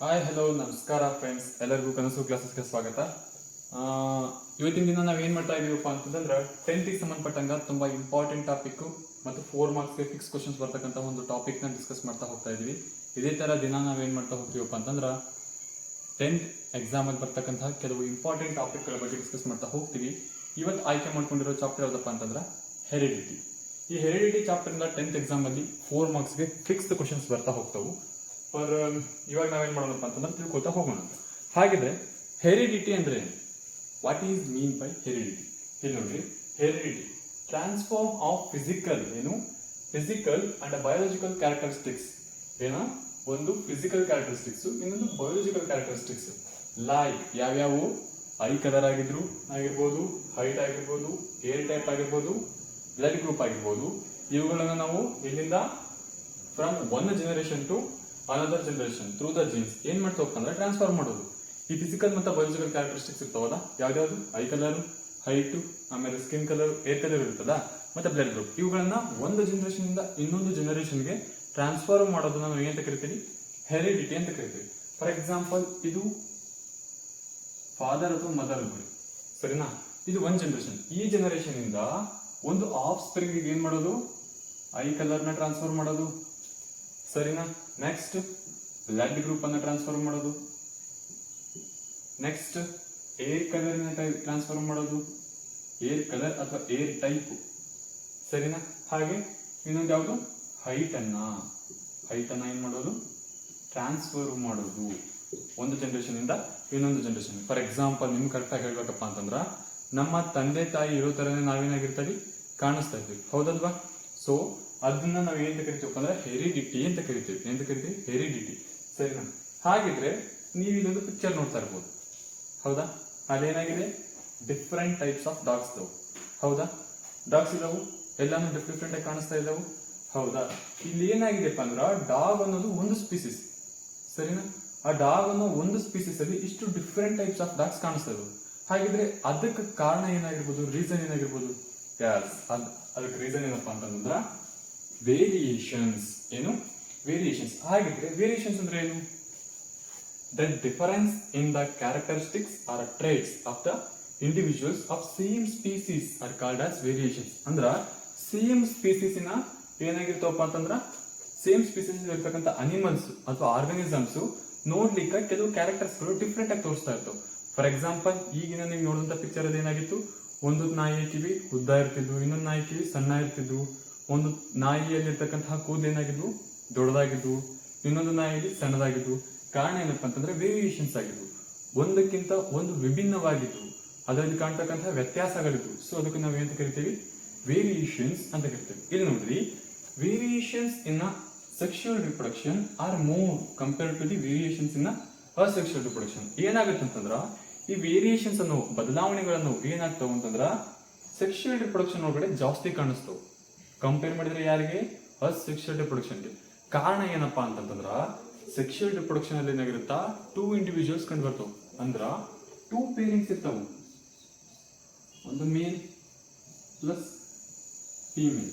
Hi hello ನಮಸ್ಕಾರ friends, ಎಲ್ಲರಿಗೂ ಕನಸು ಕ್ಲಾಸಸ್ಗೆ ಸ್ವಾಗತ. ಆ, ಇವತ್ತಿನ ದಿನ ನಾವು ಏನು ಮಾಡ್ತಾ ಇದೀವಪ್ಪ ಅಂತಂದ್ರೆ 10th ಸಂಬಂಧಪಟ್ಟಂಗ ತುಂಬಾ ಇಂಪಾರ್ಟೆಂಟ್ ಟಾಪಿಕ್ ಮತ್ತು 4 ಮಾರ್ಕ್ಸ್ಗೆ ಫಿಕ್ಸ್ ಕ್ವಶನ್ಸ್ ಬರ್ತಕ್ಕಂಥ ಒಂದು ಟಾಪಿಕ್ನ ಡಿಸ್ಕಸ್ ಮಾಡ್ತಾ ಹೋಗ್ತಾ ಇದೀವಿ. ಇದೇ ತರ ದಿನ ನಾವೇನು ಮಾಡ್ತಾ ಹೋಗ್ತೀವಪ್ಪ ಅಂತಂದ್ರೆ 10th ಎಕ್ಸಾಮಲ್ಲಿ ಬರ್ತಕ್ಕಂತಹ ಕೆಲವು ಇಂಪಾರ್ಟೆಂಟ್ ಟಾಪಿಕ್ಗಳ ಬಗ್ಗೆ ಡಿಸ್ಕಸ್ ಮಾಡ್ತಾ ಹೋಗ್ತೀವಿ. ಇವತ್ತು ಆಯ್ಕೆ ಮಾಡ್ಕೊಂಡಿರೋ ಚಾಪ್ಟರ್ ಯಾವುದಪ್ಪ ಅಂತಂದ್ರೆ ಹೆರಿಡಿಟಿ. ಈ ಹೆರಿಡಿಟಿ ಚಾಪ್ಟರ್ನ 10th ಎಕ್ಸಾಮಲ್ಲಿ 4 ಮಾರ್ಕ್ಸ್ಗೆ ಫಿಕ್ಸ್ಡ್ ಕ್ವಶನ್ಸ್ ಬರ್ತಾ ಹೋಗ್ತಾವು. ಫಾರ್ ಇವಾಗ ನಾವೇನ್ ಮಾಡೋಣಪ್ಪ ಅಂತಂದ್ರೆ ತಿಳ್ಕೊಳ್ತಾ ಹೋಗೋಣ. ಹಾಗಿದ್ರೆ ಹೆರಿಡಿಟಿ ಅಂದ್ರೆ ಏನು? What is mean by heredity? ಇಲ್ಲಿ ನೋಡ್ರಿ, heredity transform of physical physical and biological characteristics. ಏನೋ ಒಂದು ಫಿಸಿಕಲ್ ಕ್ಯಾರೆಕ್ಟರಿಸ್ಟಿಕ್ಸ್, ಇನ್ನೊಂದು ಬಯೋಲಜಿಕಲ್ ಕ್ಯಾರೆಕ್ಟರಿಸ್ಟಿಕ್ಸ್. ಲೈಕ್ ಯಾವ್ಯಾವು? ಐ ಕಲರ್ ಆಗಿರ್ಬೋದು, ಹೈಟ್ ಆಗಿರ್ಬೋದು, ಏರ್ ಟೈಪ್ ಆಗಿರ್ಬೋದು, ಬ್ಲಡ್ ಗ್ರೂಪ್ ಆಗಿರ್ಬೋದು. ಇವುಗಳನ್ನ ನಾವು ಇಲ್ಲಿಂದ from one generation to another generation through the genes ಏನ್ ಮಾಡ್ತಾ ಹೋಗ್ತಂದ್ರೆ ಟ್ರಾನ್ಸ್ಫರ್ ಮಾಡೋದು. ಈ ಫಿಸಿಕಲ್ ಮತ್ತು ಬಯೋಲಜಿಕಲ್ ಕ್ಯಾರೆಕ್ಟರಿಸ್ಟಿಕ್ಸ್ ಇರ್ತಾವಲ್ಲ, ಯಾವ್ದಾವ್ದು? ಐ ಕಲರ್, ಹೈಟು, ಆಮೇಲೆ ಸ್ಕಿನ್ ಕಲರ್, ಏರ್ ಕಲರ್ ಇರ್ತದ, ಮತ್ತೆ ಬ್ಲಡ್ ಗ್ರೂಪ್. ಇವುಗಳನ್ನ ಒಂದು ಜನರೇಷನ್ ಇಂದ ಇನ್ನೊಂದು ಜನರೇಷನ್ಗೆ ಟ್ರಾನ್ಸ್ಫರ್ ಮಾಡೋದನ್ನ ನಾವು ಏನಂತ ಕರಿತೀವಿ? ಹೆರಿಡಿಟಿ ಅಂತ ಕರಿತೀವಿ. ಫಾರ್ ಎಕ್ಸಾಂಪಲ್, ಇದು ಫಾದರ್ ಅಥವಾ ಮದರ್ ಅಂತ, ಸರಿನಾ? ಇದು ಒಂದ್ ಜನರೇಷನ್. ಈ ಜನರೇಷನ್ ಇಂದ ಒಂದು ಆಫ್ ಸ್ಪ್ರಿಂಗ್ ಏನ್ ಮಾಡೋದು? ಐ ಕಲರ್ ನ ಟ್ರಾನ್ಸ್ಫರ್ ಮಾಡೋದು, ಸರಿನಾ? ನೆಕ್ಸ್ಟ್ ಬ್ಲಡ್ ಗ್ರೂಪ್ ಅನ್ನ ಟ್ರಾನ್ಸ್ಫರ್ ಮಾಡೋದು, ನೆಕ್ಸ್ಟ್ ಏರ್ ಕಲರ್ ಟ್ರಾನ್ಸ್ಫರ್ ಮಾಡೋದು, ಏರ್ ಕಲರ್ ಅಥವಾ ಏರ್ ಟೈಪ್, ಸರಿನಾ? ಹಾಗೆ ಇನ್ನೊಂದು ಯಾವುದು? ಹೈಟ್ ಅನ್ನ ಏನ್ ಮಾಡೋದು? ಟ್ರಾನ್ಸ್ಫರ್ ಮಾಡೋದು ಒಂದು ಜನರೇಷನ್ ಇಂದ ಇನ್ನೊಂದು ಜನರೇಷನ್. ಫಾರ್ ಎಕ್ಸಾಂಪಲ್, ನಿಮ್ಗೆ ಕರೆಕ್ಟ್ ಆಗಿ ಹೇಳ್ಬೇಕಪ್ಪ ಅಂತಂದ್ರ ನಮ್ಮ ತಂದೆ ತಾಯಿ ಇರೋ ತರನೇ ನಾವೇನಾಗಿರ್ತೀವಿ, ಕಾಣಿಸ್ತಾ ಇದ್ವಿ, ಹೌದಲ್ವಾ? ಸೊ ಅದನ್ನ ನಾವು ಏನಂತ ಕರಿತೀವಪ್ಪ ಅಂದ್ರೆ ಹೆರಿಡಿಟಿ ಅಂತ ಕರಿತೀವಿ. ಏನಂತ ಕರಿತೀವಿ? ಹೆರಿಡಿಟಿ, ಸರಿನಾ? ಹಾಗಿದ್ರೆ ನೀವು ಇಲ್ಲೊಂದು ಪಿಕ್ಚರ್ ನೋಡ್ತಾ ಇರ್ಬೋದು, ಹೌದಾ? ಅದೇನಾಗಿದೆ? ಡಿಫ್ರೆಂಟ್ ಟೈಪ್ಸ್ ಆಫ್ ಡಾಗ್ಸ್ ಇದಾವೆ, ಹೌದಾ? ಡಾಗ್ಸ್ ಇದಾವು, ಎಲ್ಲಾನು ಡಿಫ್ರೆಂಟ್ ಆಗಿ ಕಾಣಿಸ್ತಾ ಇದಾವು, ಹೌದಾ? ಇಲ್ಲಿ ಏನಾಗಿದೆಪ್ಪ ಅಂದ್ರ ಡಾಗ್ ಅನ್ನೋದು ಒಂದು ಸ್ಪೀಸಿಸ್, ಸರಿನಾ? ಆ ಡಾಗ್ ಅನ್ನೋ ಒಂದು ಸ್ಪೀಸಿಸ್ ಅಲ್ಲಿ ಇಷ್ಟು ಡಿಫ್ರೆಂಟ್ ಟೈಪ್ಸ್ ಆಫ್ ಡಾಗ್ಸ್ ಕಾಣಿಸ್ತಾ ಇದಾವೆ. ಹಾಗಿದ್ರೆ ಅದಕ್ಕೆ ಕಾರಣ ಏನಾಗಿರ್ಬೋದು? ರೀಸನ್ ಏನಾಗಿರ್ಬೋದು? ಅದಕ್ಕೆ ರೀಸನ್ ಏನಪ್ಪಾ ಅಂತಂದ್ರ ವೇರಿಯೇಷನ್ಸ್. ಏನು? ವೇರಿಯೇಷನ್ಸ್. ಹಾಗಿದ್ರೆ ವೇರಿಯೇಷನ್ಸ್ ಅಂದ್ರೆ ಏನು? The difference in the characteristics or traits of the individuals of same species are called as variations. ಅಂದ್ರ ಸೇಮ್ ಸ್ಪೀಸೀಸ್ ನ ಏನಾಗಿರ್ತಾವಪ್ಪ ಅಂತಂದ್ರ ಸೇಮ್ ಸ್ಪೀಸೀಸ್ ಇರ್ತಕ್ಕಂಥ ಅನಿಮಲ್ಸ್ ಅಥವಾ ಆರ್ಗನಿಸಮ್ಸ್ ನೋಡ್ಲಿಕ್ಕೆ ಕೆಲವು ಕ್ಯಾರೆಕ್ಟರ್ಸ್ ಗಳು ಡಿಫ್ರೆಂಟ್ ಆಗಿ ತೋರಿಸ್ತಾ ಇರ್ತವೆ. ಫಾರ್ ಎಕ್ಸಾಂಪಲ್, ಈಗಿನ ನೀವು ನೋಡುವಂತ ಪಿಕ್ಚರ್ ಅಲ್ಲಿ ಏನಾಗಿತ್ತು? ಒಂದು ನಾಯಿ ಕಿವಿ ಉದ್ದ ಇರ್ತಿದ್ವು, ಇನ್ನೊಂದು ನಾಯಿ ಕಿವಿ ಸಣ್ಣ ಇರ್ತಿದ್ವು, ಒಂದು ನಾಯಿಯಲ್ಲಿ ಇರ್ತಕ್ಕಂತಹ ಕೂದಲು ಏನಾಗಿದ್ವು? ದೊಡ್ಡದಾಗಿದ್ವು, ಇನ್ನೊಂದು ನಾಯಿಯಲ್ಲಿ ಸಣ್ಣದಾಗಿದ್ವು. ಕಾರಣ ಏನಪ್ಪಾ ಅಂತಂದ್ರೆ ವೇರಿಯೇಷನ್ಸ್ ಆಗಿದ್ವು, ಒಂದಕ್ಕಿಂತ ಒಂದು ವಿಭಿನ್ನವಾಗಿದ್ವು, ಅದರಲ್ಲಿ ಕಾಣ್ತಕ್ಕಂತಹ ವ್ಯತ್ಯಾಸಗಳಿದ್ವು. ಸೊ ಅದಕ್ಕೆ ನಾವು ಏನಂತ ಕರಿತೀವಿ? ವೇರಿಯೇಷನ್ಸ್ ಅಂತ ಕರಿತೀವಿ. ಇಲ್ಲಿ ನೋಡ್ರಿ, variations in sexual reproduction are more compared to the variations in asexual reproduction. ಏನಾಗುತ್ತೆ ಅಂತಂದ್ರ ಈ ವೇರಿಯೇಷನ್ಸ್ ಅನ್ನು, ಬದಲಾವಣೆಗಳನ್ನು ಏನಾಗ್ತಾವ ಅಂತಂದ್ರ ಸೆಕ್ಷುವಲ್ ರಿಪ್ರೊಡಕ್ಷನ್ ಒಳಗಡೆ ಜಾಸ್ತಿ ಕಾಣಿಸ್ತವೆ ಕಂಪೇರ್ ಮಾಡಿದ್ರೆ ಯಾರಿಗೆ? ಅಸೆಕ್ಷುವಲ್ ರಿಪ್ರೊಡಕ್ಷನ್ಗೆ. ಕಾರಣ ಏನಪ್ಪಾ ಅಂತಂದ್ರ ಸೆಕ್ಷುವಲ್ ರಿಪ್ರೊಡಕ್ಷನ್ ಅಲ್ಲಿ ಏನಾಗಿರುತ್ತಾ 2 ಇಂಡಿವಿಜುವಲ್ಸ್ ಕಂಡು ಬರ್ತಾವ. ಅಂದ್ರ 2 ಪೇರೆಂಟ್ಸ್ ಇರ್ತಾವ, ಒಂದು ಮೇಲ್ ಪ್ಲಸ್ ಫೀಮೇಲ್,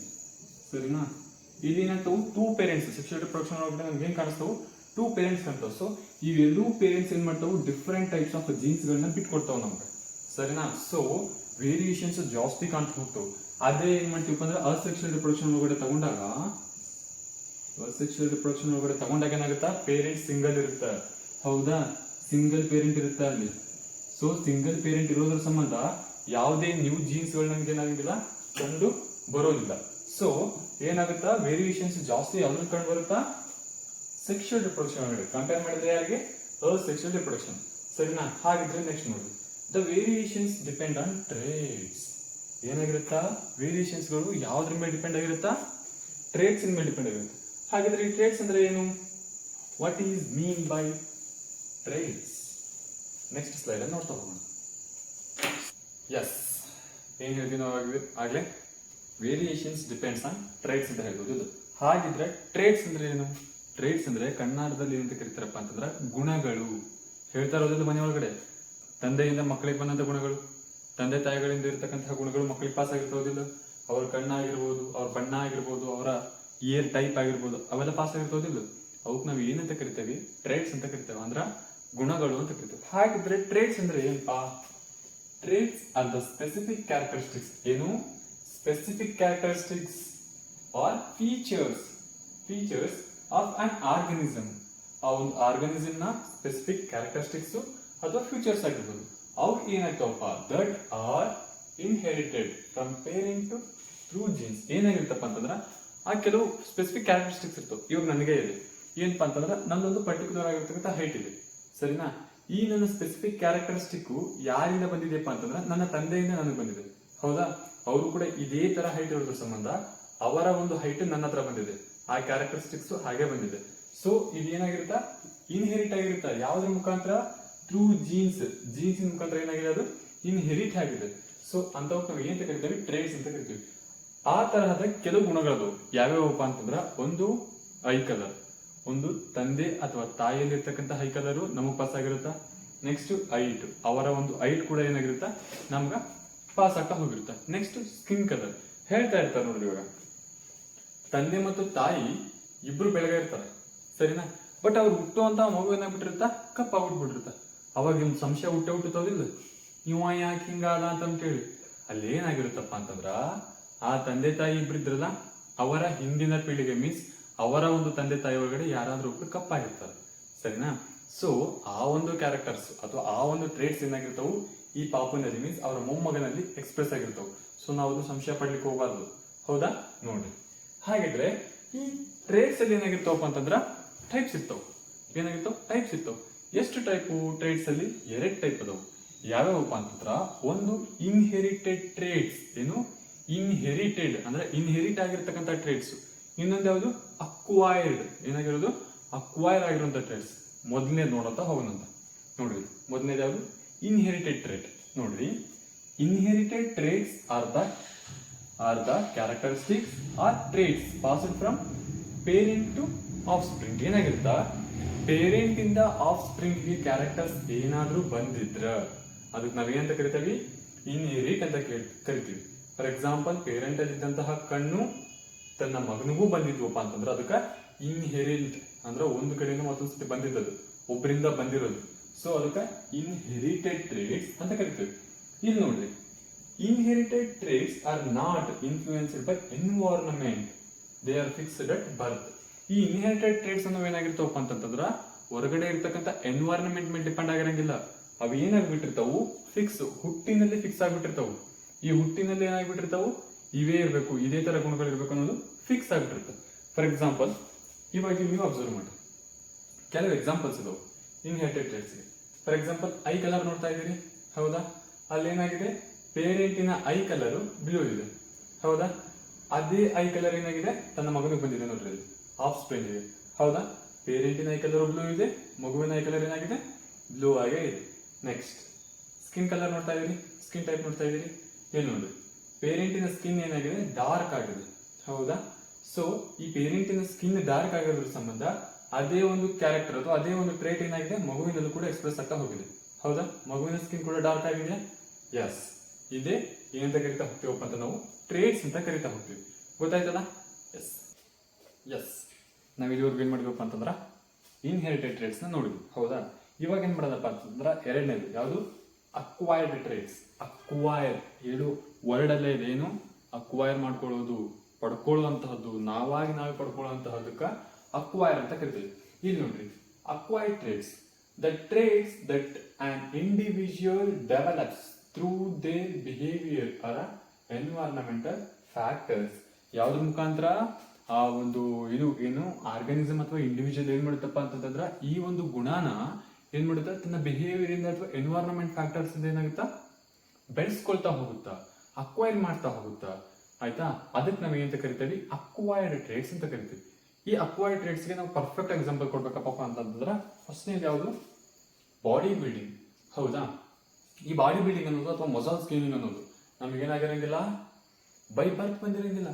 ಸರಿನಾ? ಇಲ್ಲಿ ಏನಾಗ್ತಾವು? 2 ಪೇರೆಂಟ್ಸ್. ಸೆಕ್ಷುವಲ್ ರಿಪ್ರೊಡಕ್ಷನ್ ಒಳಗಡೆ ನಮ್ಗೆ ಏನ್ ಕಾಣಿಸ್ತಾವು? 2 ಪೇರೆಂಟ್ಸ್ ಕಾಣ್ತಾವ. ಸೊ ಇವೆಲ್ಲೂ ಪೇರೆಂಟ್ಸ್ ಏನ್ ಮಾಡ್ತಾವು? ಡಿಫ್ರೆಂಟ್ ಟೈಪ್ಸ್ ಆಫ್ ಜೀನ್ಸ್ ಗಳನ್ನ ಬಿಟ್ಕೊಡ್ತಾವ ನಮ್ಗೆ, ಸರಿನಾ? ಸೊ ವೇರಿಯೇಷನ್ಸ್ ಜಾಸ್ತಿ ಕಾಣ್ತಾ ಹೋಗ್ತಾವ. ಅದೇ ಏನ್ ಮಾಡ್ತೀವಿ ಅಂದ್ರೆ ಅಸೆಕ್ಷುವಲ್ ರಿಪ್ರೊಡಕ್ಷನ್ ಒಳಗಡೆ ತಗೊಂಡಾಗ ಏನಾಗುತ್ತಾ? ಪೇರೆಂಟ್ ಸಿಂಗಲ್ ಇರುತ್ತೆ, ಹೌದಾ? ಸಿಂಗಲ್ ಪೇರೆಂಟ್ ಇರುತ್ತೆ ಅಲ್ಲಿ. ಸೊ ಸಿಂಗಲ್ ಪೇರೆಂಟ್ ಇರೋದ್ರ ಸಂಬಂಧ ಯಾವುದೇ ನ್ಯೂ ಜೀನ್ಸ್ ಗಳು ನಮ್ಗೆ ಏನಾಗಿಲ್ಲ, ಕಂಡು ಬರೋದಿಲ್ಲ. ಸೊ ಏನಾಗುತ್ತಾ? ವೇರಿಯೇಷನ್ಸ್ ಜಾಸ್ತಿ ಯಾವ್ದ್ರ ಕಂಡು ಬರುತ್ತಾ? ಸೆಕ್ಷುವಲ್ ರಿಪ್ರೊಡಕ್ಷನ್ ಒಳಗಡೆ ಕಂಪೇರ್ ಮಾಡಿದ್ರೆ ಯಾರಿಗೆ? ಅಸೆಕ್ಷುವಲ್ ರಿಪ್ರೊಡಕ್ಷನ್, ಸರಿನಾ? ಹಾಗಿದ್ರೆ ನೆಕ್ಸ್ಟ್ ನೋಡಿ, the variations depend on traits. ಏನಾಗಿರುತ್ತಾ? ವೇರಿಯೇಷನ್ಸ್ ಗಳು ಯಾವ್ದ್ರ ಮೇಲೆ ಡಿಪೆಂಡ್ ಆಗಿರುತ್ತಾ? ಟ್ರೇಟ್ಸ್ ಮೇಲೆ ಡಿಪೆಂಡ್ ಆಗಿರುತ್ತೆ. ಹಾಗಿದ್ರೆ ಈ ಟ್ರೇಟ್ಸ್ ಅಂದ್ರೆ ಏನು? What is mean by traits? Next slide ಅಲ್ಲಿ ನೋಡ್ತಾ ಹೋಗೋಣ. ಎಸ್, ಏನ್ ಹೇಳ್ತೀವಿ ನಾವು ಆಗ್ಲೇ? ವೇರಿಯೇಷನ್ಸ್ ಡಿಪೆಂಡ್ಸ್ ಆನ್ ಟ್ರೇಟ್ಸ್ ಅಂತ ಹೇಳ್ಬೋದು. ಹಾಗಿದ್ರೆ ಟ್ರೇಟ್ಸ್ ಅಂದ್ರೆ ಏನು? ಟ್ರೇಟ್ಸ್ ಅಂದ್ರೆ ಕನ್ನಡದಲ್ಲಿ ಏನಂತ ಕರಿತಾರಪ್ಪ ಅಂತಂದ್ರೆ ಗುಣಗಳು. ಹೇಳ್ತಾ ಇರೋದಿಲ್ಲ ಮನೆ ಒಳಗಡೆ, ತಂದೆಯಿಂದ ಮಕ್ಕಳಿಗೆ ಬಂದಂತ ಗುಣಗಳು, ತಂದೆ ತಾಯಿಗಳಿಂದ ಇರತಕ್ಕಂತಹ ಗುಣಗಳು ಮಕ್ಕಳಿಗೆ ಪಾಸ್ ಆಗಿರ್ತಾವುದಿಲ್ಲ. ಅವ್ರ ಕಣ್ಣಾಗಿರ್ಬೋದು, ಅವ್ರ ಬಣ್ಣ ಆಗಿರ್ಬೋದು, ಅವರ ಇಯರ್ ಟೈಪ್ ಆಗಿರ್ಬೋದು, ಅವೆಲ್ಲ ಪಾಸ್ ಆಗಿರ್ತಾವುದಿಲ್ಲ. ಅವಕ್ಕೆ ನಾವು ಏನಂತ ಕರಿತೇವೆ? ಟ್ರೇಟ್ಸ್ ಅಂತ ಕರಿತೇವೆ, ಅಂದ್ರ ಗುಣಗಳು ಅಂತ ಕರಿತೇವೆ. ಹಾಗಿದ್ರೆ ಟ್ರೇಟ್ಸ್ ಅಂದ್ರೆ ಏನಪ್ಪಾ? Traits are the specific characteristics. ಏನು? Specific characteristics are features of an organism. ಆ ಒಂದು ಆರ್ಗನಿಸಮ್ ನ ಸ್ಪೆಸಿಫಿಕ್ ಕ್ಯಾರೆಕ್ಟರಿಸ್ಟಿಕ್ಸ್ ಅಥವಾ ಫೀಚರ್ಸ್ ಆಗಿರ್ಬೋದು. ಅವು ಏನಾಗ್ತಾವಪ್ಪ? That are inherited from parent to through genes. ಏನಾಗಿರ್ತಪ್ಪ ಅಂತಂದ್ರ ಆ ಕೆಲವು ಸ್ಪೆಸಿಫಿಕ್ ಕ್ಯಾರೆಕ್ಟರಿಸ್ಟಿಕ್ಸ್ ಇರ್ತವೆ. ಇವಾಗ ನನಗೆ ಇದೆ ಏನಪ್ಪಾ ಅಂತಂದ್ರೆ ನನ್ನೊಂದು ಪರ್ಟಿಕ್ಯುಲರ್ ಆಗಿರ್ತಕ್ಕಂಥ ಹೈಟ್ ಇದೆ, ಸರಿನಾ? ಈ ನನ್ನ ಸ್ಪೆಸಿಫಿಕ್ ಕ್ಯಾರೆಕ್ಟರಿಸ್ಟಿಕ್ ಯಾರಿಂದ ಬಂದಿದೆಯಪ್ಪ ಅಂತಂದ್ರೆ ನನ್ನ ತಂದೆಯಿಂದ ನನಗೆ ಬಂದಿದೆ, ಹೌದಾ? ಅವರು ಕೂಡ ಇದೇ ತರ ಹೈಟ್ ಇರೋದ್ರ ಸಂಬಂಧ ಅವರ ಒಂದು ಹೈಟ್ ನನ್ನ ಹತ್ರ ಬಂದಿದೆ, ಆ ಕ್ಯಾರೆಕ್ಟರಿಸ್ಟಿಕ್ಸ್ ಹಾಗೆ ಬಂದಿದೆ. ಸೊ ಇದೇನಾಗಿರುತ್ತಾ? ಇನ್ಹೆರಿಟ್ ಆಗಿರುತ್ತಾ. ಯಾವ್ದ್ರ ಮುಖಾಂತರ? ಥ್ರೂ ಜೀನ್ಸ್ ಮುಖಾಂತರ ಏನಾಗಿದೆ? ಅದು ಇನ್ಹೆರಿಟ್ ಆಗಿದೆ. ಸೊ ಅಂತವಕ್ಕೆ ನಾವು ಏನ್ ಕರಿತೀವಿ? ಟ್ರೇಟ್ಸ್ ಅಂತ ಕರಿತೀವಿ. ಆ ತರಹದ ಕೆಲವು ಗುಣಗಳು ಯಾವ್ಯಾವಪ್ಪ ಅಂತಂದ್ರ, ಒಂದು ಐ ಕಲರ್, ಒಂದು ತಂದೆ ಅಥವಾ ತಾಯಿಯಲ್ಲಿ ಇರ್ತಕ್ಕಂಥ ಐ ಕಲರ್ ನಮಗ್ ಪಾಸ್ ಆಗಿರುತ್ತಾ. ನೆಕ್ಸ್ಟ್ ಐಟ್, ಅವರ ಒಂದು ಐಟ್ ಕೂಡ ಏನಾಗಿರುತ್ತಾ? ನಮ್ಗ ಪಾಸ್ ಆಗ್ತಾ ಹೋಗಿರುತ್ತಾ. Next skin colour. ಹೇಳ್ತಾ ಇರ್ತಾರೆ ನೋಡ್ರಿ, ಇವಾಗ ತಂದೆ ಮತ್ತು ತಾಯಿ ಇಬ್ರು ಬೆಳಗ್ಗೆ ಇರ್ತಾರೆ, ಸರಿನಾ? ಬಟ್ ಅವ್ರು ಹುಟ್ಟುವಂತ ಮಗು ಏನಾಗ್ಬಿಟ್ಟಿರುತ್ತಾ? ಕಪ್ಪಾಗ್ಬಿಟ್ಬಿಟ್ಟಿರುತ್ತ. ಅವಾಗ ನಿಮ್ ಸಂಶಯ ಹುಟ್ಟುತ್ತೋದಿಲ್ಲ, ಇವ ಯಾಕೆ ಹಿಂಗಾದ ಅಂತ ಹೇಳಿ. ಅಲ್ಲಿ ಏನಾಗಿರುತ್ತಪ್ಪ ಅಂತಂದ್ರ, ಆ ತಂದೆ ತಾಯಿ ಇಬ್ರಿದ್ರಲ್ಲ, ಅವರ ಹಿಂದಿನ ಪೀಳಿಗೆ ಮೀನ್ಸ್ ಅವರ ಒಂದು ತಂದೆ ತಾಯಿ ಒಳಗಡೆ ಯಾರಾದ್ರೂ ಒಬ್ರು ಕಪ್ಪಾಗಿರ್ತಾರೆ, ಸರಿನಾ? ಸೊ ಆ ಒಂದು ಕ್ಯಾರೆಕ್ಟರ್ಸ್ ಅಥವಾ ಆ ಒಂದು ಟ್ರೇಟ್ಸ್ ಏನಾಗಿರ್ತಾವು ಈ ಪಾಪುನಲ್ಲಿ ಮೀನ್ಸ್ ಅವರ ಮೊಮ್ಮಗನಲ್ಲಿ ಎಕ್ಸ್ಪ್ರೆಸ್ ಆಗಿರ್ತಾವ. ಸೊ ನಾವು ಅದು ಸಂಶಯ ಪಡ್ಲಿಕ್ಕೆ ಹೋಗಬಾರ್ದು, ಹೌದಾ? ನೋಡ್ರಿ, ಹಾಗಿದ್ರೆ ಈ ಟ್ರೇಟ್ಸ್ ಅಲ್ಲಿ ಏನಾಗಿರ್ತಾವಪ್ಪ ಅಂತಂದ್ರ ಟೈಪ್ಸ್ ಇರ್ತಾವ. ಏನಾಗಿರ್ತಾವ? ಟೈಪ್ಸ್ ಇರ್ತಾವ. ಎಷ್ಟು ಟೈಪು ಟ್ರೇಟ್ಸ್ ಅಲ್ಲಿ? 2 ಟೈಪ್ ಅದಾವು. ಯಾವ್ಯಾವಪ್ಪ ಅಂತಂದ್ರ, ಒಂದು ಇನ್ಹೆರಿಟೆಡ್ ಟ್ರೇಟ್ಸ್. ಏನು? ಇನ್ಹೆರಿಟೆಡ್ ಅಂದ್ರೆ ಇನ್ಹೆರಿಟ್ ಆಗಿರ್ತಕ್ಕಂಥ ಟ್ರೇಟ್ಸ್. ಇನ್ನೊಂದು ಯಾವುದು? ಅಕ್ವೈರ್ಡ್. ಏನಾಗಿರೋದು? ಅಕ್ವೈರ್ ಆಗಿರುವಂತ ಟ್ರೇಟ್ಸ್. ಮೊದಲನೇದು ನೋಡಂತ ಹೋಗೋಣಂತ. ನೋಡ್ರಿ, ಮೊದಲನೇದು ಯಾವುದು? Inherited trait. ನೋಡ್ರಿ, inherited traits are the characteristics or traits passed from parent to offspring. ಏನಾಗಿರುತ್ತಾ? ಪೇರೆಂಟ್ ಇಂದ ಆಫ್ ಸ್ಪ್ರಿಂಗ್ ಗೆ ಕ್ಯಾರೆಕ್ಟರ್ಸ್ ಏನಾದ್ರೂ ಬಂದಿದ್ರ ಅದಕ್ಕೆ ನಾವೇನಂತ ಕರಿತೀವಿ? ಇನ್ಹೆರಿಟ್ ಅಂತ ಕರಿತೀವಿ. ಫಾರ್ ಎಕ್ಸಾಂಪಲ್, ಪೇರೆಂಟ್ ಅಲ್ಲಿ ಇದ್ದಂತಹ ಕಣ್ಣು ತನ್ನ ಮಗನಿಗೂ ಬಂದಿದ್ವಪ್ಪ ಅಂತಂದ್ರೆ ಅದಕ್ಕೆ ಇನ್ಹೆರಿಟ್ ಅಂದ್ರೆ ಒಂದು ಕಡೆಯಿಂದ ಮತ್ತೊಂದ್ಸತಿ ಬಂದಿದ್ದದು, ಒಬ್ಬರಿಂದ ಬಂದಿರೋದು. ಸೊ ಅದಕ್ಕೆ ಇನ್ಹೆರಿಟೆಡ್ ಟ್ರೇಟ್ಸ್ ಅಂತ ಕರಿತೀವಿ. ಇಲ್ಲಿ ನೋಡ್ರಿ, inherited traits are not influenced by environment, they are fixed at birth. ಈ ಇನ್ಹೆರಿಟೆಡ್ ಟ್ರೇಟ್ಸ್ ಅನ್ನೋ ಏನಾಗಿರ್ತಾವಪ್ಪ ಅಂತಂದ್ರ ಹೊರಗಡೆ ಇರ್ತಕ್ಕಂಥ ಎನ್ವೈರನ್ಮೆಂಟ್ ಮೇಲೆ ಡಿಪೆಂಡ್ ಆಗಿರಂಗಿಲ್ಲ. ಅವು ಏನಾಗ್ಬಿಟ್ಟಿರ್ತಾವು? Fix, ಹುಟ್ಟಿನಲ್ಲಿ fix ಆಗ್ಬಿಟ್ಟಿರ್ತಾವು. ಈ ಹುಟ್ಟಿನಲ್ಲಿ ಏನಾಗ್ಬಿಟ್ಟಿರ್ತಾವು? ಇವೇ ಇರಬೇಕು, ಇದೇ ತರ ಗುಣಗಳು ಇರಬೇಕು ಅನ್ನೋದು ಫಿಕ್ಸ್ ಆಗ್ಬಿಟ್ಟಿರ್ತವೆ. ಫಾರ್ ಎಕ್ಸಾಂಪಲ್, ಇವಾಗ ನೀವು ಅಬ್ಸರ್ವ್ ಮಾಡಿ, ಕೆಲವು ಎಕ್ಸಾಂಪಲ್ಸ್ ಇದಾವೆ inherited traits. For example, I colour ನೋಡ್ತಾ ಇದ್ದೀರಿ, ಹೌದಾ? ಅಲ್ಲಿ ಏನಾಗಿದೆ? ಪೇರೆಂಟಿನ ಐ ಕಲರ್ ಬ್ಲೂ ಇದೆ, ಹೌದಾ? ಅದೇ ಐ ಕಲರ್ ಏನಾಗಿದೆ? ತನ್ನ ಮಗನಿಗೆ ಬಂದಿದೆ ನೋಡ್ರಿ, ಅಲ್ಲಿ ಆಫ್ ಸ್ಪ್ರಿಂಗ್ ಇದೆ, ಹೌದಾ? ಪೇರೆಂಟಿನ ಐ ಕಲರ್ ಬ್ಲೂ ಇದೆ, ಮಗುವಿನ ಐ ಕಲರ್ ಏನಾಗಿದೆ? ಬ್ಲೂ ಆಗೇ ಇದೆ. ನೆಕ್ಸ್ಟ್ ಸ್ಕಿನ್ ಕಲರ್ ನೋಡ್ತಾ ಇದೀರಿ, ಸ್ಕಿನ್ ಟೈಪ್ ನೋಡ್ತಾ ಇದೀರಿ, ಏನ್ ನೋಡ್ರಿ, ಪೇರೆಂಟಿನ ಸ್ಕಿನ್ ಏನಾಗಿದೆ? ಡಾರ್ಕ್ ಆಗಿದೆ, ಹೌದಾ? ಸೊ ಈ ಪೇರೆಂಟಿನ ಸ್ಕಿನ್ ಡಾರ್ಕ್ ಆಗಿರೋದ್ರ ಸಂಬಂಧ ಅದೇ ಒಂದು ಕ್ಯಾರೆಕ್ಟರ್ ಅಥವಾ ಅದೇ ಒಂದು ಟ್ರೇಟ್ ಏನಾಗಿದೆ? ಮಗುವಿನಲ್ಲೂ ಕೂಡ ಎಕ್ಸ್ಪ್ರೆಸ್ ಆಗ್ತಾ ಹೋಗಿದೆ, ಹೌದಾ? ಮಗುವಿನ ಸ್ಕಿನ್ ಕೂಡ ಡಾರ್ಕ್ ಆಗಿದೆ. ಎಸ್, ಇದೇ ಏನಂತ ಕರಿತಾ ಹೋಗ್ತೀವಪ್ಪ ಅಂತ ನಾವು ಟ್ರೇಟ್ಸ್ ಅಂತ ಕರಿತಾ ಹೋಗ್ತೀವಿ. ಗೊತ್ತಾಯ್ತಲ್ಲ? ಎಸ್ ಎಸ್ ನಾವ್ ಇಲ್ಲಿವರೆಗೂ ಏನ್ ಮಾಡಿದ್ವಪ್ಪ ಅಂತಂದ್ರ ಇನ್ಹೆರಿಟೆಡ್ ಟ್ರೇಟ್ಸ್ ನ ನೋಡಿದ್ವಿ, ಹೌದಾ? ಇವಾಗ ಏನ್ ಮಾಡೋದಪ್ಪ ಅಂತಂದ್ರ ಎರಡನೇದು ಯಾವುದು? Acquired traits. ಅಕ್ವೈರ್ ಹೇಳು ವರ್ಡ್ ಅಲ್ಲೇ ಇದೆ. ಏನು? ಅಕ್ವೈರ್ ಮಾಡ್ಕೊಳ್ಳೋದು, ಪಡ್ಕೊಳ್ಳುವಂತಹದ್ದು, ನಾವೇ ಪಡ್ಕೊಳ್ಳುವಂತಹದಕ್ಕ ಅಕ್ವೈರ್ ಅಂತ ಕರಿತೀವಿ. ಇಲ್ಲಿ ನೋಡ್ರಿ, acquired traits, the traits that an individual develops through their behaviour or environmental factors. ಯಾವ್ದ್ರ ಮುಖಾಂತರ? ಆ ಒಂದು ಏನು ಆರ್ಗಾನಿಸಮ್ ಅಥವಾ ಇಂಡಿವಿಜುವಲ್ ಏನ್ ಮಾಡುತ್ತಪ್ಪ ಅಂತಂದ್ರ ಈ ಒಂದು ಗುಣನ ಏನ್ ಮಾಡುತ್ತಾ? ತನ್ನ ಬಿಹೇವಿಯರ್ ಇಂದ ಅಥವಾ ಎನ್ವೈರನ್ಮೆಂಟ್ ಫ್ಯಾಕ್ಟರ್ಸ್ ಇಂದ ಏನಾಗುತ್ತಾ? ಬೆಳೆಸ್ಕೊಳ್ತಾ ಹೋಗುತ್ತಾ, ಅಕ್ವೈರ್ ಮಾಡ್ತಾ ಹೋಗುತ್ತಾ, ಆಯ್ತಾ? ಅದಕ್ಕೆ ನಾವು ಏನಂತ ಕರಿತೀವಿ? ಅಕ್ವೈರ್ಡ್ ಟ್ರೇಟ್ಸ್ ಅಂತ ಕರಿತೀವಿ. ಈ ಅಕ್ವೈರ್ಡ್ ಟ್ರೇಟ್ಸ್ ಗೆ ನಾವು ಪರ್ಫೆಕ್ಟ್ ಎಕ್ಸಾಂಪಲ್ ಕೊಡ್ಬೇಕಪ್ಪ ಅಂತಂದ್ರ ಫಸ್ಟ್ನೇದು ಯಾವುದು? ಬಾಡಿ ಬಿಲ್ಡಿಂಗ್, ಹೌದಾ? ಈ ಬಾಡಿ ಬಿಲ್ಡಿಂಗ್ ಅನ್ನೋದು ಅಥವಾ ಮಸಲ್ ಸ್ಕೇನಿಂಗ್ ಅನ್ನೋದು ನಮಗೇನಾಗಿರಂಗಿಲ್ಲ, ಬೈ ಬರ್ತ್ ಬಂದಿರಂಗಿಲ್ಲ.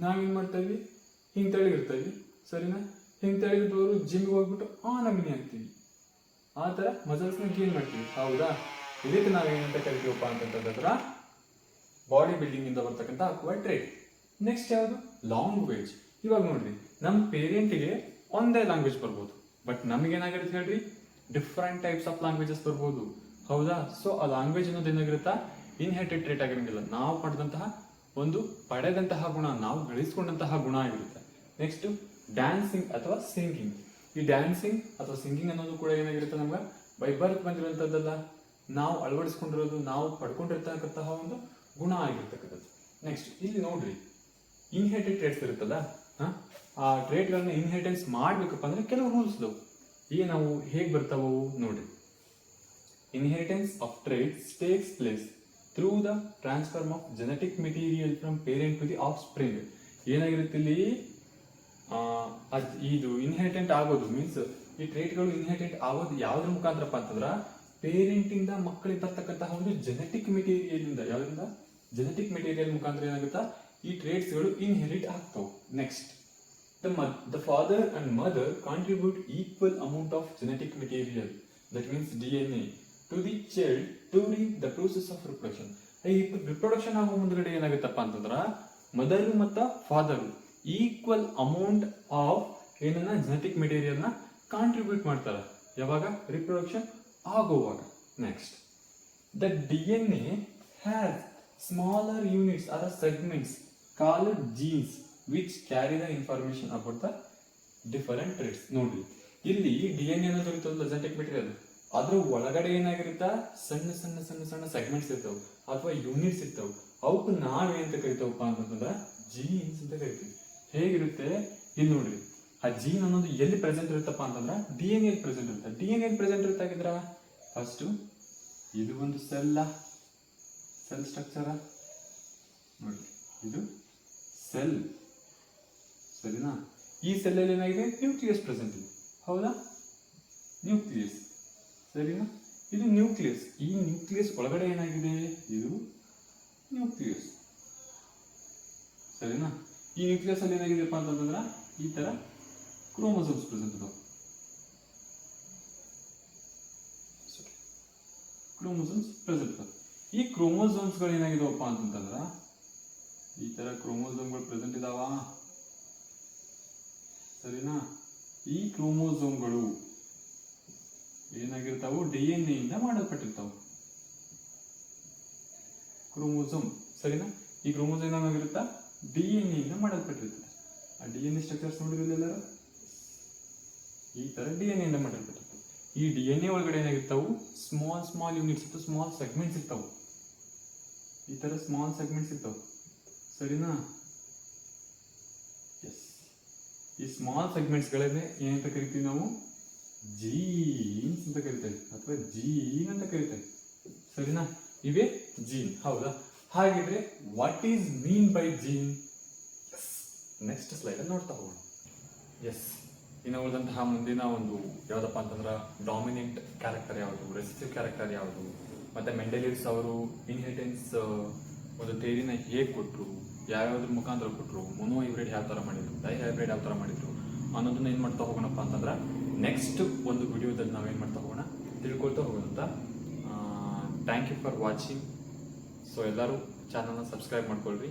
ನಾವೇನ್ ಮಾಡ್ತೀವಿ? ಹಿಂಗ್ ತೆಳಗಿರ್ತೀವಿ, ಸರಿನಾ? ಹಿಂಗ್ ತೆಳಗಿದ್ದವರು ಜಿಮ್ಗೆ ಹೋಗ್ಬಿಟ್ಟು ನಮಿನಿ ಆಗ್ತೀವಿ. ಆ ತರ ಮಸಲ್ಸ್ ನ ಗೇನ್ ಮಾಡ್ತೀವಿ, ಹೌದಾ? ಇದಕ್ಕೆ ನಾವೇನಂತ ಕರಿತೀವಪ್ಪ ಅಂತಂದ್ರ ಬಾಡಿ ಬಿಲ್ಡಿಂಗ್ ಇಂದ ಬರ್ತಕ್ಕಂಥ ಅಕ್ವೈರ್ಡ್ ಟ್ರೇಟ್. ನೆಕ್ಸ್ಟ್ ಯಾವುದು? ಲಾಂಗ್ವೇಜ್. ಇವಾಗ ನೋಡ್ರಿ, ನಮ್ಮ ಪೇರೆಂಟ್ಗೆ ಒಂದೇ ಲ್ಯಾಂಗ್ವೇಜ್ ಬರ್ಬೋದು. ಬಟ್ ನಮಗೇನಾಗಿರುತ್ತೆ ಹೇಳ್ರಿ, ಡಿಫ್ರೆಂಟ್ ಟೈಪ್ಸ್ ಆಫ್ ಲ್ಯಾಂಗ್ವೇಜಸ್ ಬರ್ಬೋದು. ಹೌದಾ? ಸೊ ಆ ಲ್ಯಾಂಗ್ವೇಜ್ ಅನ್ನೋದು ಏನಾಗಿರುತ್ತಾ, ಇನ್ಹೆರಿಟೆಡ್ ಟ್ರೇಟ್ ಆಗಿರಂಗಿಲ್ಲ. ನಾವು ಪಡೆದಂತಹ ಗುಣ, ನಾವು ಗಳಿಸ್ಕೊಂಡಂತಹ ಗುಣ ಆಗಿರುತ್ತೆ. ನೆಕ್ಸ್ಟ್ ಡ್ಯಾನ್ಸಿಂಗ್ ಅಥವಾ ಸಿಂಗಿಂಗ್. ಈ ಡ್ಯಾನ್ಸಿಂಗ್ ಅಥವಾ ಸಿಂಗಿಂಗ್ ಅನ್ನೋದು ಕೂಡ ಏನಾಗಿರುತ್ತೆ, ನಮ್ಗೆ ಬೈ ಬರ್ತ್ ಬಂದಿರುವಂತದ್ದಲ್ಲ, ನಾವು ಅಳವಡಿಸ್ಕೊಂಡಿರೋದು, ನಾವು ಪಡ್ಕೊಂಡಿರ್ತಕ್ಕಂತಹ ಒಂದು ಗುಣ ಆಗಿರ್ತಕ್ಕಂಥದ್ದು. ನೆಕ್ಸ್ಟ್ ಇಲ್ಲಿ ನೋಡ್ರಿ, ಇನ್ಹೆರಿಟೆಡ್ ಟ್ರೇಟ್ಸ್ ಇರುತ್ತಲ್ಲ, ಆ ಟ್ರೇಟ್ಗಳನ್ನ ಇನ್ಹೆರಿಟೆನ್ಸ್ ಮಾಡ್ಬೇಕಪ್ಪ ಅಂದ್ರೆ ಕೆಲವು ರೂಲ್ಸ್ ಇದಾವೆ. ನಾವು ಹೇಗೆ ಬರ್ತಾವು ನೋಡ್ರಿ. Inheritance of traits takes place through the transfer of genetic material from parent to the offspring. ಏನಾಗಿರುತ್ತೆ ಇಲ್ಲಿ, ಇದು ಇನ್ಹೆರಿಟೆಂಟ್ ಆಗೋದು ಮೀನ್ಸ್ ಈ ಟ್ರೇಟ್ಗಳು ಇನ್ಹೆರಿಟೆಂಟ್ ಆಗೋದು ಯಾವ್ದ್ರ ಮುಖಾಂತರಪ್ಪ ಅಂತಂದ್ರ ಪೇರೆಂಟ್ ಇಂದ ಮಕ್ಕಳಿಗೆ ಬರ್ತಕ್ಕಂತಹ ಒಂದು ಜೆನೆಟಿಕ್ ಮೆಟೀರಿಯಲ್ ಇಂದ, ಯಾವ್ದ್ರಿಂದ ಜೆನೆಟಿಕ್ ಮೆಟೀರಿಯಲ್ ಮುಖಾಂತರ ಏನಾಗುತ್ತಾ ಈ ಟ್ರೇಟ್ಸ್ ಗಳು ಇನ್ಹೆರಿಟ್ ಆಗ್ತಾವ. Next the father and mother contribute equal amount of genetic material, that means DNA, to the child during the process of reproduction. ಈ ರಿಪ್ರೊಡಕ್ಷನ್ ಆಗೋ ಮುಂದ್ಗಡೆ ಏನಾಗುತ್ತಪ್ಪ ಅಂತಂದ್ರ ಮದರ್ ಮತ್ತ ಫಾದರ್ ಈಕ್ವಲ್ ಅಮೌಂಟ್ ಆಫ್ ಏನನ್ನ ಜೆನೆಟಿಕ್ ಮೆಟೀರಿಯಲ್ ನ contribute ಮಾಡ್ತಾರ. ಯಾವಾಗ? ರಿಪ್ರೊಡಕ್ಷನ್ ಆಗೋವಾಗ. Next the DNA has smaller units or segments called genes which carry the information about the different traits. ನೋಡ್ರಿ, ಇಲ್ಲಿ DNA ಅನ್ನೋದು ಇರ್ತದಲ್ಲ ಜೆನೆಟಿಕ್ ಮೆಟೀರಿಯಲ್, ಅದ್ರ ಒಳಗಡೆ ಏನಾಗಿರುತ್ತಾ ಸಣ್ಣ ಸಣ್ಣ ಸಣ್ಣ ಸಣ್ಣ ಸೆಗ್ಮೆಂಟ್ಸ್ ಇರ್ತಾವ ಅಥವಾ ಯೂನಿಟ್ಸ್ ಇರ್ತಾವ. ಅವಕ್ಕೆ ನಾವೇಂತ ಕರಿತಾವಪ್ಪ ಅಂತಂದ್ರ ಜೀನ್ಸ್ ಅಂತ ಕರಿತೀವಿ. ಹೇಗಿರುತ್ತೆ ಇಲ್ಲಿ ನೋಡ್ರಿ, ಆ ಜೀನ್ ಅನ್ನೋದು ಎಲ್ಲಿ ಪ್ರೆಸೆಂಟ್ ಇರುತ್ತಪ್ಪ ಅಂತಂದ್ರ DNA ಪ್ರೆಸೆಂಟ್ ಇರುತ್ತೆ. DNA ಪ್ರೆಸೆಂಟ್ ಇರ್ತಾಗಿದ್ರ ಫಸ್ಟ್ ಇದು ಒಂದು ಸೆಲ್ ಸ್ಟ್ರಕ್ಚರ ನೋಡಿ, ಇದು ಸೆಲ್, ಸರಿನಾ? ಈ ಸೆಲ್ ಅಲ್ಲಿ ಏನಾಗಿದೆ, ನ್ಯೂಕ್ಲಿಯಸ್ ಪ್ರೆಸೆಂಟ್ ಇದೆ. ಹೌದಾ? ನ್ಯೂಕ್ಲಿಯಸ್, ಸರಿನಾ? ಇದು ನ್ಯೂಕ್ಲಿಯಸ್. ಈ ನ್ಯೂಕ್ಲಿಯಸ್ ಒಳಗಡೆ ಏನಾಗಿದೆ, ಇದು ನ್ಯೂಕ್ಲಿಯಸ್, ಸರಿನಾ? ಈ ನ್ಯೂಕ್ಲಿಯಸ್ ಅಲ್ಲಿ ಏನಾಗಿದೆಪ್ಪ ಅಂತಂದ್ರ ಈ ತರ ಕ್ರೋಮೋಸೋಮ್ಸ್ ಪ್ರೆಸೆಂಟ್ ಇದಾವೆ. ಕ್ರೋಮೋಸೋಮ್ಸ್ ಪ್ರೆಸೆಂಟ್ ಇದಾವೆ. ಈ ಕ್ರೋಮೋಸೋಮ್ಸ್ ಗಳು ಏನಾಗಿದಾವಪ್ಪ ಅಂತಂದ್ರ ಈ ತರ ಕ್ರೋಮೋಸೋಮ್ಗಳು ಪ್ರೆಸೆಂಟ್ ಇದಾವ, ಸರಿನಾ? ಈ ಕ್ರೋಮೋಸೋಮ್ಗಳು ಏನಾಗಿರ್ತಾವು, DNA ಇಂದ ಮಾಡಲ್ಪಟ್ಟಿರ್ತಾವ. ಕ್ರೋಮೋಸೋಮ್, ಸರಿನಾ? ಈ ಕ್ರೋಮೋಸೋಮ್ ಏನಾಗಿರುತ್ತಾ DNA ಇಂದ ಮಾಡಲ್ಪಟ್ಟಿರ್ತದೆ. ಆ DNA ಸ್ಟ್ರಕ್ಚರ್ಸ್ ನೋಡಿರಲಿಲ್ಲ ಎಲ್ಲರೂ, ಈ ತರ DNA ಇಂದ ಮಾಡಲ್ಪಟ್ಟಿರ್ತದೆ. ಈ DNA ಒಳಗಡೆ ಏನಾಗಿರ್ತಾವು, ಸ್ಮಾಲ್ ಸ್ಮಾಲ್ ಯೂನಿಟ್ಸ್ ಅಥವಾ ಸ್ಮಾಲ್ ಸೆಗ್ಮೆಂಟ್ಸ್ ಇರ್ತಾವು. ಈ ತರ ಸ್ಮಾಲ್ ಸೆಗ್ಮೆಂಟ್ಸ್ ಇರ್ತಾವ, ಸರಿನಾ? ಎಸ್, ಈ ಸ್ಮಾಲ್ ಸೆಗ್ಮೆಂಟ್ಸ್ ಗಳನ್ನೇ ಏನಂತ ಕರಿತೀವಿ ನಾವು, ಜೀನ್ಸ್ ಅಂತ ಕರಿತೇವೆ ಅಥವಾ ಜೀನ್ ಅಂತ ಕರಿತೇವೆ, ಸರಿನಾ? ಇವೇ ಜೀನ್. ಹೌದಾ? ಹಾಗಿದ್ರೆ what is mean by gene? Next slide ಅಲ್ಲಿ ನೋಡ್ತಾ ಹೋಗೋಣ. ಎಸ್, ಇನ್ನು ಉಳಿದಂತಹ ಮುಂದಿನ ಒಂದು ಯಾವ್ದಪ್ಪ ಅಂತಂದ್ರ ಡಾಮಿನೆಂಟ್ ಕ್ಯಾರೆಕ್ಟರ್ ಯಾವುದು, ರೆಸಿಸ್ಟಿವ್ ಕ್ಯಾರೆಕ್ಟರ್ ಯಾವುದು, ಮತ್ತೆ ಮೆಂಡೆಲಿವ್ಸ್ ಅವರು ಇನ್ಹೆರಿಟೆನ್ಸ್ ಒಂದು ಥಿಯರಿನ ಹೇಗೆ ಕೊಟ್ಟರು, ಯಾವ್ಯಾವ್ದ್ರ ಮುಖಾಂತರ ಕೊಟ್ಟರು, ಮೊನೋ ಹೈಬ್ರಿಡ್ ಯಾವ ತರ ಮಾಡಿದ್ರು, ಡೈ ಹೈಬ್ರಿಡ್ ಯಾವ ತರ ಮಾಡಿದ್ರು ಅನ್ನೋದನ್ನ ಏನ್ ಮಾಡ್ತಾ ಹೋಗೋಣಪ್ಪ ಅಂತಂದ್ರ ನೆಕ್ಸ್ಟ್ ಒಂದು ವಿಡಿಯೋದಲ್ಲಿ ನಾವೇನ್ ಮಾಡ್ತಾ ಹೋಗೋಣ, ತಿಳ್ಕೊಳ್ತಾ ಹೋಗೋಣ ಅಂತ. Thank you for watching. So ಎಲ್ಲರೂ ಚಾನಲ್ನ ಸಬ್ಸ್ಕ್ರೈಬ್ ಮಾಡ್ಕೊಳ್ರಿ.